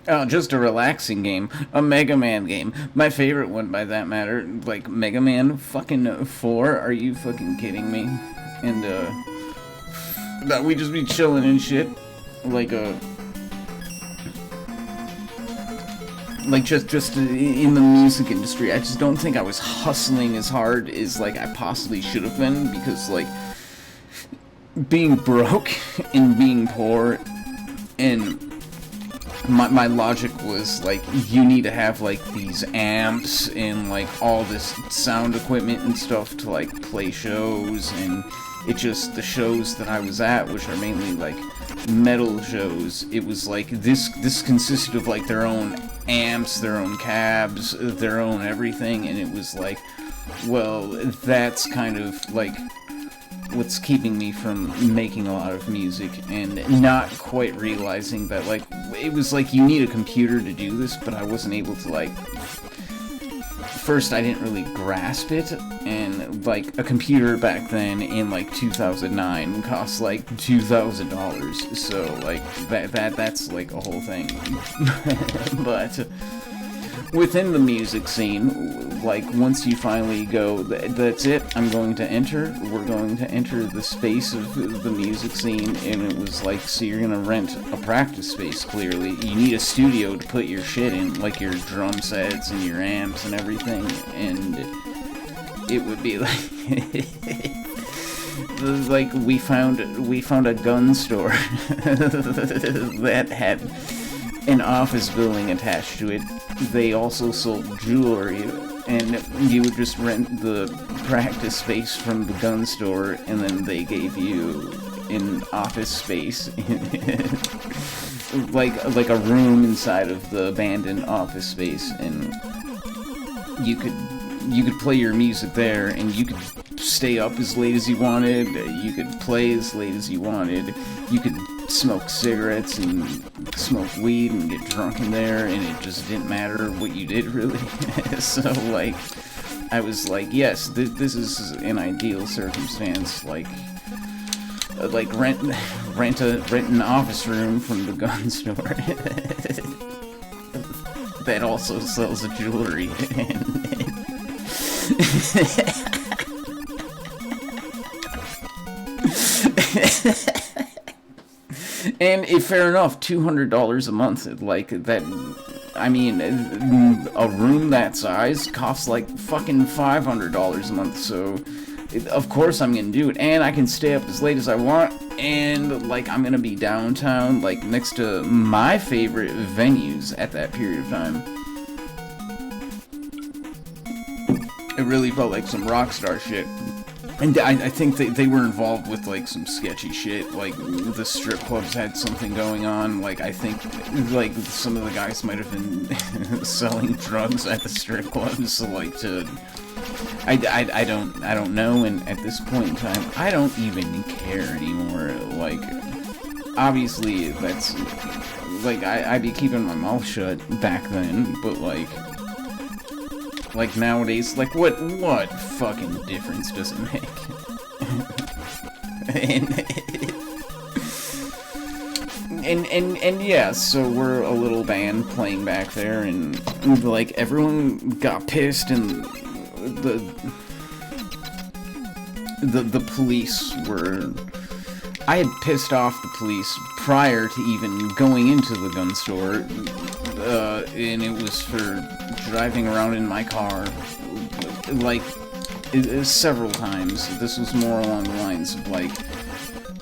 Oh, just a relaxing game. A Mega Man game. My favorite one, by that matter. Like, Mega Man fucking 4? Are you fucking kidding me? And, that we just be chilling and shit. Like, just in the music industry, I just don't think I was hustling as hard as, like, I possibly should have been, because, like, being broke and being poor, and my logic was like, you need to have like these amps and like all this sound equipment and stuff to like play shows. And it just, the shows that I was at, which are mainly like metal shows, it was like this consisted of like their own amps, their own cabs, their own everything. And it was like, well, that's kind of like what's keeping me from making a lot of music, and not quite realizing that, like, it was like you need a computer to do this, but I wasn't able to, like, first I didn't really grasp it, and like a computer back then in like 2009 cost like $2,000, so like that's like a whole thing. But within the music scene, like, once you finally go, that's it, we're going to enter the space of the music scene. And it was like, so you're gonna rent a practice space, clearly. You need a studio to put your shit in, like your drum sets and your amps and everything. And it would be like, like, we found a gun store that had an office building attached to it. They also sold jewelry, and you would just rent the practice space from the gun store, and then they gave you an office space, like a room inside of the abandoned office space, and you could play your music there, and you could stay up as late as you wanted, you could play as late as you wanted, you could smoke cigarettes and smoke weed and get drunk in there, and it just didn't matter what you did, really. So, like, I was like, yes, this is an ideal circumstance, like rent an office room from the gun store that also sells jewelry. And fair enough, $200 a month, like, that, I mean, a room that size costs like fucking $500 a month, so of course I'm gonna do it, and I can stay up as late as I want, and, like, I'm gonna be downtown, like, next to my favorite venues at that period of time. It really felt like some rock star shit. And I think they were involved with, like, some sketchy shit. Like, the strip clubs had something going on. Like, I think, like, some of the guys might have been selling drugs at the strip clubs. So, like, I don't know. And at this point in time, I don't even care anymore. Like, obviously, that's, like, I'd be keeping my mouth shut back then. But, like nowadays, like, what fucking difference does it make? and yeah, so we're a little band playing back there, and like, everyone got pissed, and the police were, I had pissed off the police prior to even going into the gun store, and it was for driving around in my car, like, several times. This was more along the lines of, like,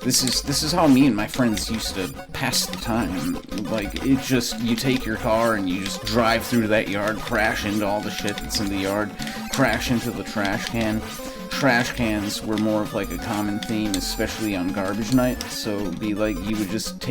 this is how me and my friends used to pass the time. Like, it just, you take your car and you just drive through that yard, crash into all the shit that's in the yard, crash into the trash can. Trash cans were more of like a common theme, especially on garbage night. So it'd be like, you would just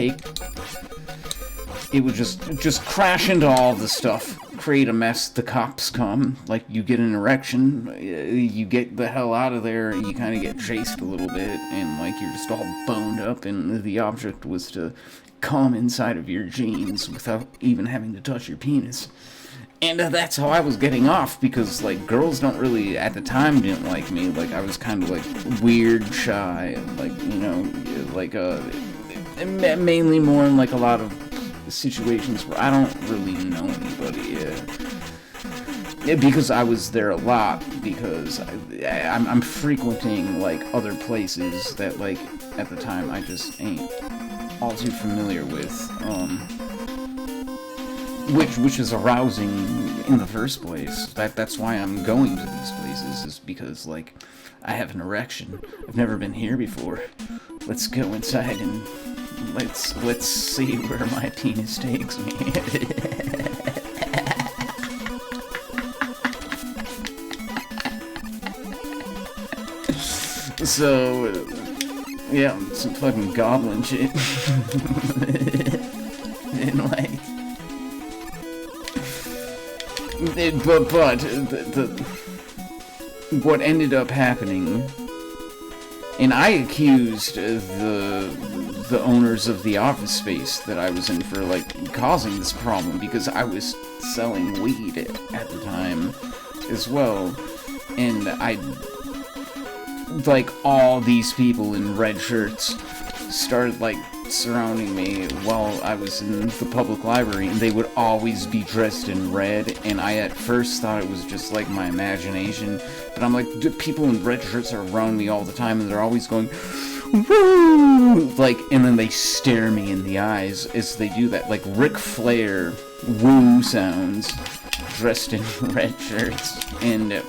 it would just crash into all the stuff, create a mess, the cops come, like, you get an erection, you get the hell out of there, you kind of get chased a little bit, and, like, you're just all boned up, and the object was to come inside of your jeans without even having to touch your penis. And that's how I was getting off, because, like, girls don't really, at the time, didn't like me. Like, I was kind of, like, weird, shy, like, you know, like, mainly more in, like, a lot of situations where I don't really know anybody. Because I was there a lot, because I'm frequenting, like, other places that, like, at the time I just ain't all too familiar with, which is arousing in the first place. That's why I'm going to these places, is because, like, I have an erection. I've never been here before. Let's go inside and let's see where my penis takes me. So, yeah, some fucking goblin shit. And like, what ended up happening, and I accused the owners of the office space that I was in for, like, causing this problem, because I was selling weed at the time as well, and like, all these people in red shirts started, like, surrounding me while I was in the public library, and they would always be dressed in red, and I at first thought it was just, like, my imagination, but I'm like, people in red shirts are around me all the time, and they're always going, woo! Like, and then they stare me in the eyes as they do that, like Ric Flair woo sounds, dressed in red shirts, and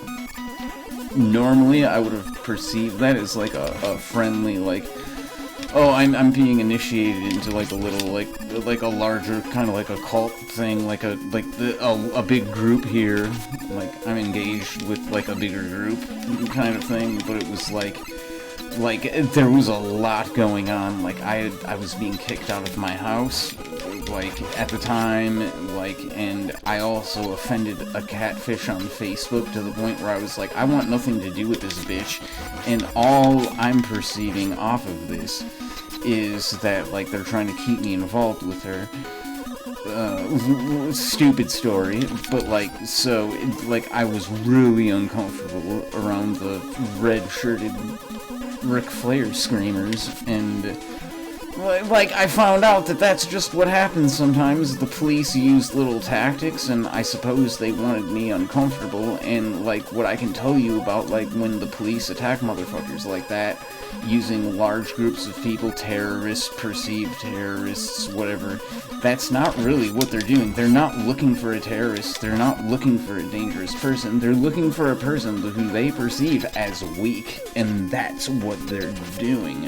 normally I would have perceived that as, like, a friendly, like, oh, I'm being initiated into, like, a little, like a larger, kind of like a cult thing, like a big group here, like, I'm engaged with, like, a bigger group kind of thing, but it was like, there was a lot going on, like, I was being kicked out of my house, like, at the time, like, and I also offended a catfish on Facebook to the point where I was like, I want nothing to do with this bitch, and all I'm perceiving off of this is that, like, they're trying to keep me involved with her. Stupid story, but, like, so, like, I was really uncomfortable around the red-shirted Ric Flair screamers, and, like, I found out that that's just what happens sometimes. The police use little tactics, and I suppose they wanted me uncomfortable, and, like, what I can tell you about, like, when the police attack motherfuckers like that, using large groups of people, terrorists, perceived terrorists, whatever, that's not really what they're doing. They're not looking for a terrorist, they're not looking for a dangerous person, they're looking for a person who they perceive as weak, and that's what they're doing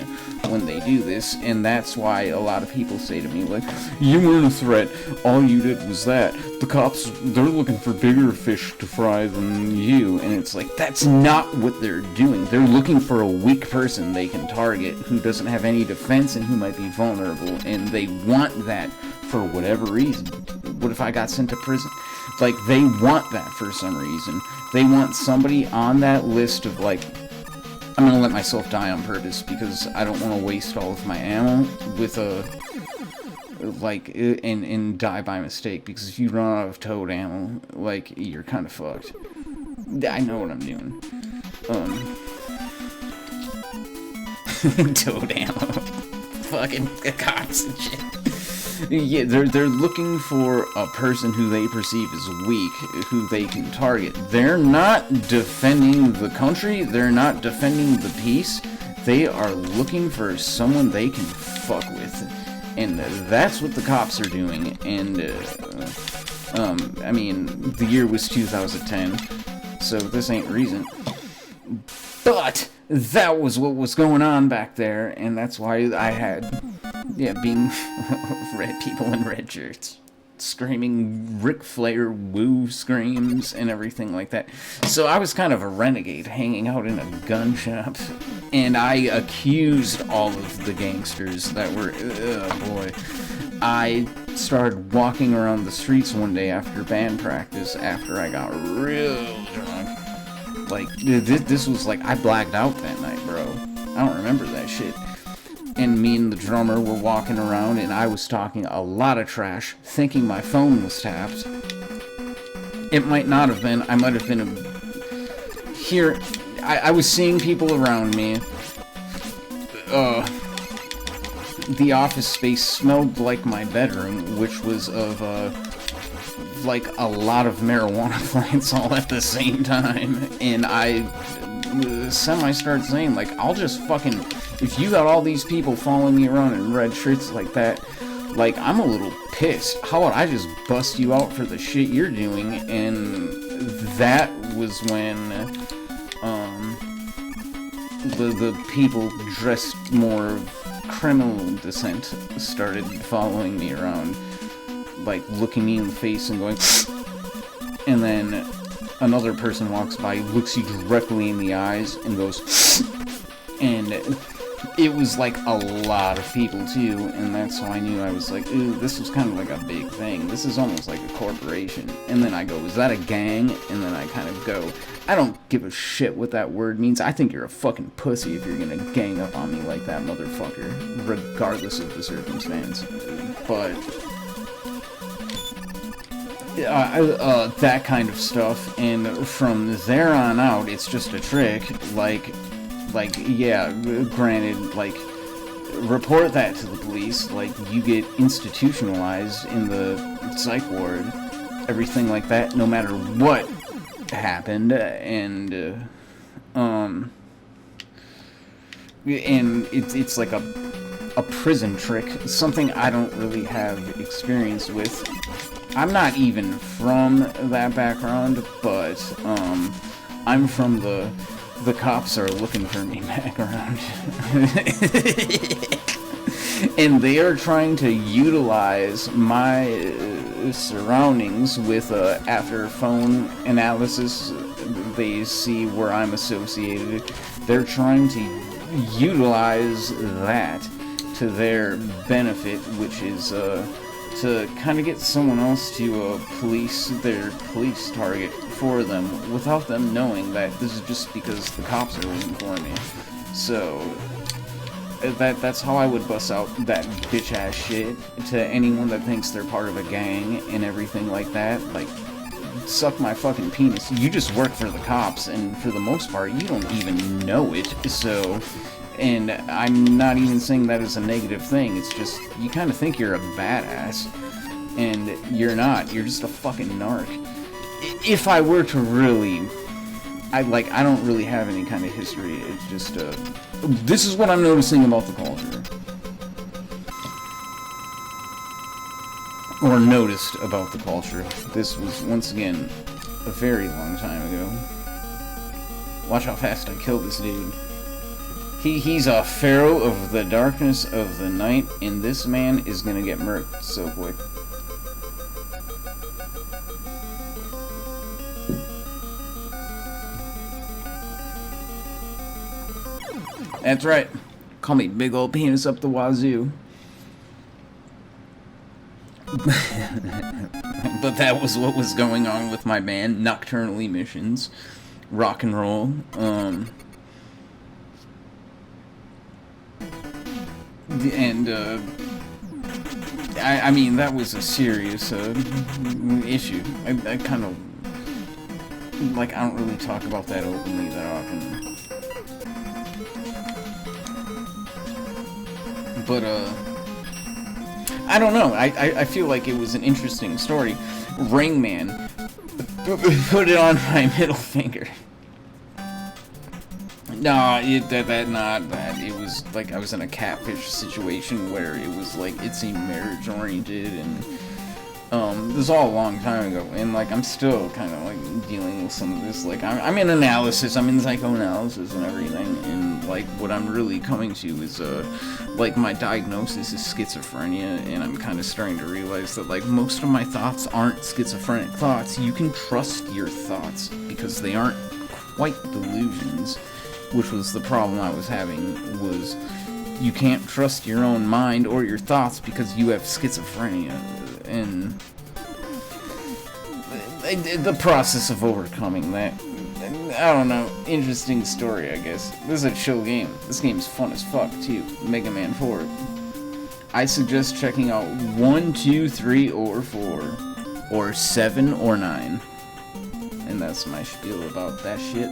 when they do this, and that's why a lot of people say to me, like, you weren't a threat, all you did was that. The cops, they're looking for bigger fish to fry than you, and it's like, that's not what they're doing. They're looking for a weak person they can target, who doesn't have any defense and who might be vulnerable, and they want that for whatever reason. What if I got sent to prison? Like, they want that for some reason. They want somebody on that list of, like, I'm gonna let myself die on purpose, because I don't want to waste all of my ammo with a, like, and die by mistake, because if you run out of toad ammo, like, you're kind of fucked. I know what I'm doing. Toad ammo. Fucking cops and shit. Yeah, they're looking for a person who they perceive as weak, who they can target. They're not defending the country, they're not defending the peace, they are looking for someone they can fuck with. And that's what the cops are doing, and, I mean, the year was 2010, so this ain't recent. But that was what was going on back there, and that's why I had, yeah, being red people in red shirts, screaming Ric Flair woo screams and everything like that. So I was kind of a renegade hanging out in a gun shop, and I accused all of the gangsters that were, oh boy. I started walking around the streets one day after band practice after I got real drunk. Like, this was like, I blacked out that night, bro. I don't remember that shit. And me and the drummer were walking around, and I was talking a lot of trash, thinking my phone was tapped. It might not have been. I might have been here. I was seeing people around me. the office space smelled like my bedroom, which was of, like, a lot of marijuana plants all at the same time, and I started saying, like, I'll just fucking, if you got all these people following me around in red shirts like that, like, I'm a little pissed. How about I just bust you out for the shit you're doing? And that was when, the people dressed more criminal descent started following me around, like, looking me in the face and going, and then another person walks by, looks you directly in the eyes, and goes, and it was, like, a lot of people, too, and that's how I knew. I was like, ooh, this was kind of like a big thing. This is almost like a corporation. And then I go, is that a gang? And then I kind of go, I don't give a shit what that word means. I think you're a fucking pussy if you're gonna gang up on me like that, motherfucker, regardless of the circumstance. But that kind of stuff, and from there on out, it's just a trick. Like, yeah, granted, like, report that to the police, like, you get institutionalized in the psych ward, everything like that, no matter what happened, and it's like a prison trick, something I don't really have experience with. I'm not even from that background, but, I'm from the cops are looking for me background. And they are trying to utilize my surroundings with, after phone analysis, they see where I'm associated. They're trying to utilize that to their benefit, which is, to kind of get someone else to police their police target for them without them knowing that this is just because the cops are looking for me. So that's how I would bust out that bitch ass shit to anyone that thinks they're part of a gang and everything like that. Like, suck my fucking penis. You just work for the cops, and for the most part, you don't even know it. So, and I'm not even saying that as a negative thing. It's just, you kind of think you're a badass, and you're not. You're just a fucking narc. If I were to really, I don't really have any kind of history. It's just, this is what I'm noticing about the culture. Or noticed about the culture. This was, once again, a very long time ago. Watch how fast I kill this dude. He's a pharaoh of the darkness of the night, and this man is gonna get murked so quick. That's right. Call me big old penis up the wazoo. But that was what was going on with my band, Nocturnal Emissions. Rock and roll. I mean, that was a serious issue. I kind of, like, I don't really talk about that openly that often. But, I don't know. I feel like it was an interesting story. Rain Man put it on my middle finger. No, not that. It was like I was in a catfish situation where it was like it seemed marriage oriented, and this was all a long time ago, and like I'm still kind of like dealing with some of this. Like I'm in analysis, I'm in psychoanalysis and everything, and like what I'm really coming to is like my diagnosis is schizophrenia, and I'm kind of starting to realize that like most of my thoughts aren't schizophrenic thoughts. You can trust your thoughts because they aren't quite delusions. Which was the problem I was having, was you can't trust your own mind or your thoughts because you have schizophrenia. And the process of overcoming that, I don't know, interesting story, I guess. This is a chill game. This game's fun as fuck, too. Mega Man 4. I suggest checking out 1, 2, 3, or 4. Or 7 or 9. And that's my spiel about that shit.